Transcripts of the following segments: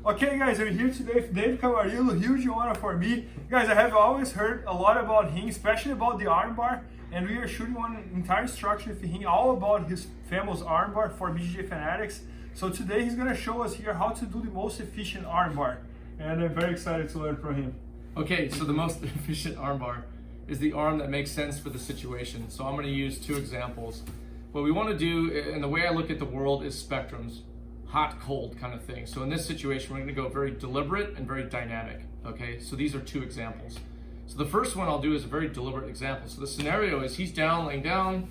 Okay guys, I'm here today with Dave Camarillo, huge honor for me. Guys, I have always heard a lot about him, especially about the armbar, and we are shooting one entire instruction with him all about his famous armbar for BJJ fanatics. So today he's gonna show us here how to do the most efficient armbar, and I'm very excited to learn from him. Okay, so the most efficient armbar is the arm that makes sense for the situation. So I'm gonna use two examples. What we wanna do, and the way I look at the world, is spectrums. Hot, cold kind of thing. So in this situation, we're gonna go very deliberate and very dynamic, okay? So these are two examples. So the first one I'll do is a very deliberate example. So the scenario is he's down, laying down,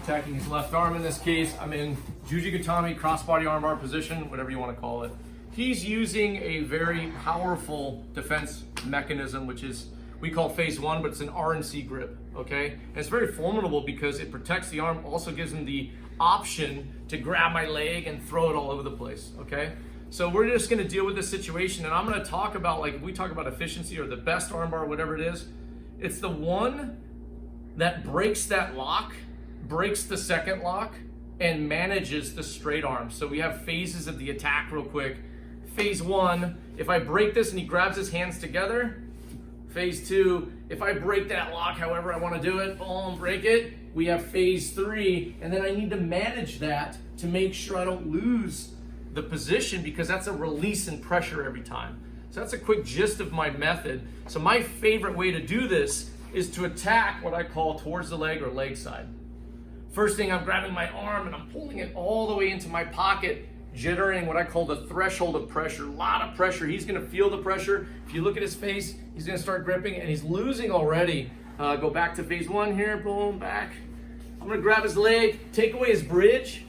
attacking his left arm in this case. I'm in Jujigatami, crossbody armbar position, whatever you wanna call it. He's using a very powerful defense mechanism, which is, we call phase one, but it's an R&C grip, okay? And it's very formidable because it protects the arm, also gives him the option to grab my leg and throw it all over the place, okay? So we're just gonna deal with this situation, and I'm gonna talk about, like, if we talk about efficiency or the best armbar, whatever it is, it's the one that breaks that lock, breaks the second lock, and manages the straight arm. So we have phases of the attack real quick. Phase one, if I break this and he grabs his hands together. Phase two, if I break that lock however I wanna do it, boom, break it. We have phase three, and then I need to manage that to make sure I don't lose the position, because that's a release and pressure every time. So that's a quick gist of my method. So my favorite way to do this is to attack what I call towards the leg or leg side. First thing, I'm grabbing my arm and I'm pulling it all the way into my pocket, jittering what I call the threshold of pressure. A lot of pressure. He's gonna feel the pressure. If you look at his face, he's gonna start gripping, and he's losing already. Go back to phase one here, boom, back. I'm gonna grab his leg, take away his bridge,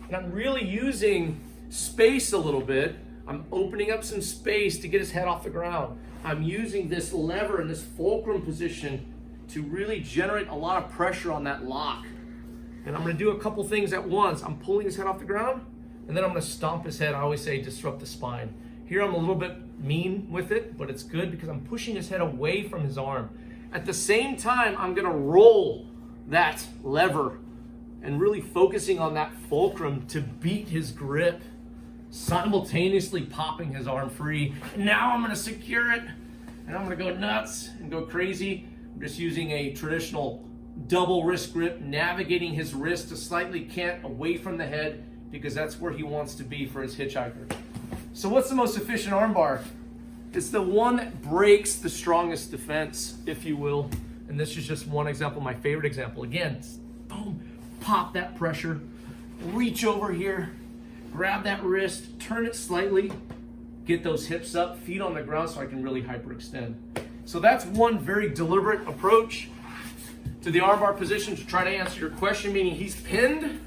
and I'm really using space a little bit. I'm opening up some space to get his head off the ground. I'm using this lever in this fulcrum position to really generate a lot of pressure on that lock. And I'm gonna do a couple things at once. I'm pulling his head off the ground, and then I'm gonna stomp his head. I always say disrupt the spine. Here I'm a little bit mean with it, but it's good because I'm pushing his head away from his arm. At the same time, I'm gonna roll that lever and really focusing on that fulcrum to beat his grip, simultaneously popping his arm free. And now I'm gonna secure it, and I'm gonna go nuts and go crazy. I'm just using a traditional double wrist grip, navigating his wrist to slightly cant away from the head, because that's where he wants to be for his hitchhiker. So what's the most efficient armbar? It's the one that breaks the strongest defense, if you will. And this is just one example, my favorite example. Again, boom, pop that pressure, reach over here, grab that wrist, turn it slightly, get those hips up, feet on the ground so I can really hyperextend. So that's one very deliberate approach to the armbar position to try to answer your question, meaning he's pinned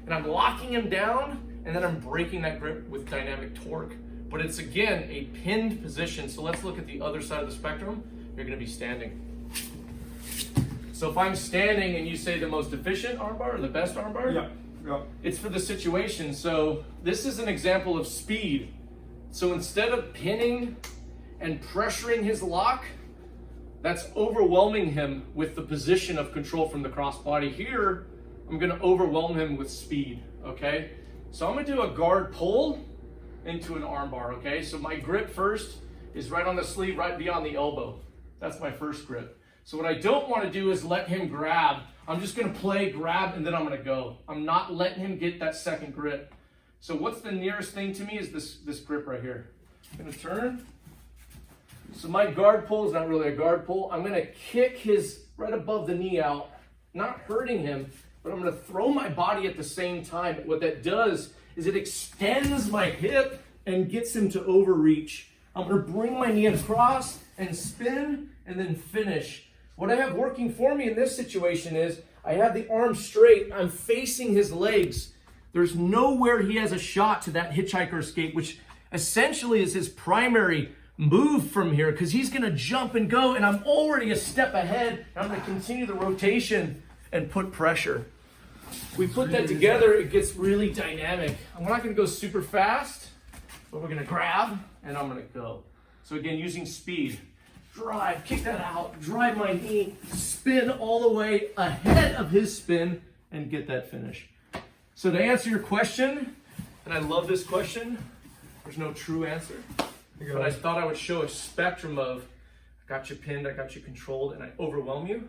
and I'm locking him down, and then I'm breaking that grip with dynamic torque. But it's, again, a pinned position. So let's look at the other side of the spectrum. You're gonna be standing. So if I'm standing and you say the most efficient armbar or the best armbar, Yeah. it's for the situation. So this is an example of speed. So instead of pinning and pressuring his lock, that's overwhelming him with the position of control from the crossbody. Here, I'm gonna overwhelm him with speed, okay? So I'm gonna do a guard pull into an armbar, okay? So my grip first is right on the sleeve, right beyond the elbow. That's my first grip. So what I don't wanna do is let him grab. I'm just gonna play grab and then I'm gonna go. I'm not letting him get that second grip. So what's the nearest thing to me is this grip right here. I'm gonna turn. So my guard pull is not really a guard pull. I'm gonna kick his right above the knee out, not hurting him, but I'm gonna throw my body at the same time. What that does is it extends my hip and gets him to overreach. I'm gonna bring my knee across and spin and then finish. What I have working for me in this situation is I have the arm straight, I'm facing his legs. There's nowhere he has a shot to that hitchhiker escape, which essentially is his primary move from here, because he's gonna jump and go, and I'm already a step ahead, and I'm gonna continue the rotation and put pressure. We put that together, it gets really dynamic. And we're not gonna go super fast, but we're gonna grab, and I'm gonna go. So again, using speed. Drive, kick that out, drive my knee, spin all the way ahead of his spin, and get that finish. So to answer your question, and I love this question, There's no true answer. But I thought I would show a spectrum of, I got you pinned, I got you controlled, and I overwhelm you.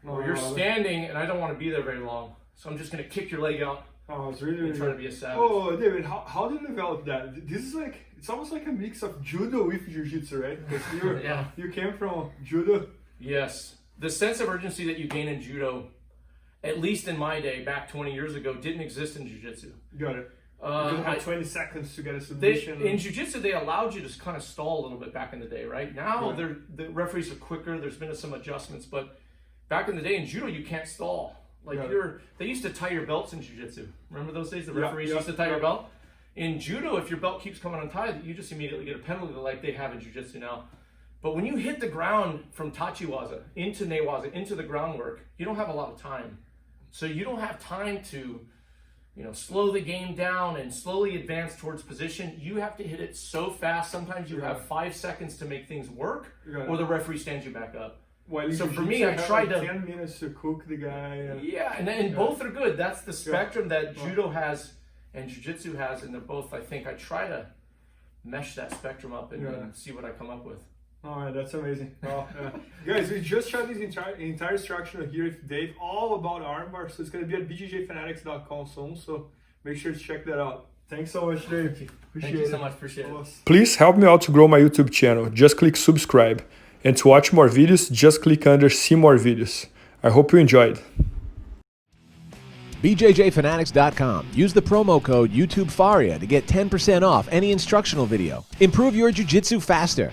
Or you're standing, and I don't want to be there very long. So I'm just going to kick your leg out. Oh, it's really trying to be a savage. Oh, David, how did you develop that? This is like, it's almost like a mix of judo with jiu-jitsu, right? Because you came from judo. Yes. The sense of urgency that you gain in judo, at least in my day, back 20 years ago, didn't exist in jiu-jitsu. Got it. You had 20 seconds to get a submission. In jiu-jitsu, they allowed you to kind of stall a little bit back in the day, right? Now, the referees are quicker. There's been some adjustments, but back in the day in judo, you can't stall. Like they used to tie your belts in jiu-jitsu. Remember those days? The referees used to tie your belt. In judo, if your belt keeps coming untied, you just immediately get a penalty like they have in jiu-jitsu now. But when you hit the ground from tachiwaza into newaza, into the groundwork, you don't have a lot of time. So you don't have time to, slow the game down and slowly advance towards position. You have to hit it so fast. Sometimes you have 5 seconds to make things work, or the referee stands you back up. Well, so for me, I tried to 10 minutes to cook the guy. And both are good. That's the spectrum that judo has and jiu-jitsu has, and they're both. I think I try to mesh that spectrum up and see what I come up with. All right, that's amazing. Guys, we just tried this entire instruction here with Dave, all about armbar. So it's going to be at bjjfanatics.com soon. So make sure to check that out. Thanks so much, Dave. Thank you so much. Appreciate it. Please help me out to grow my YouTube channel. Just click subscribe. And to watch more videos, just click under see more videos. I hope you enjoyed. BJJFanatics.com. Use the promo code YouTubeFaria to get 10% off any instructional video. Improve your jiu-jitsu faster.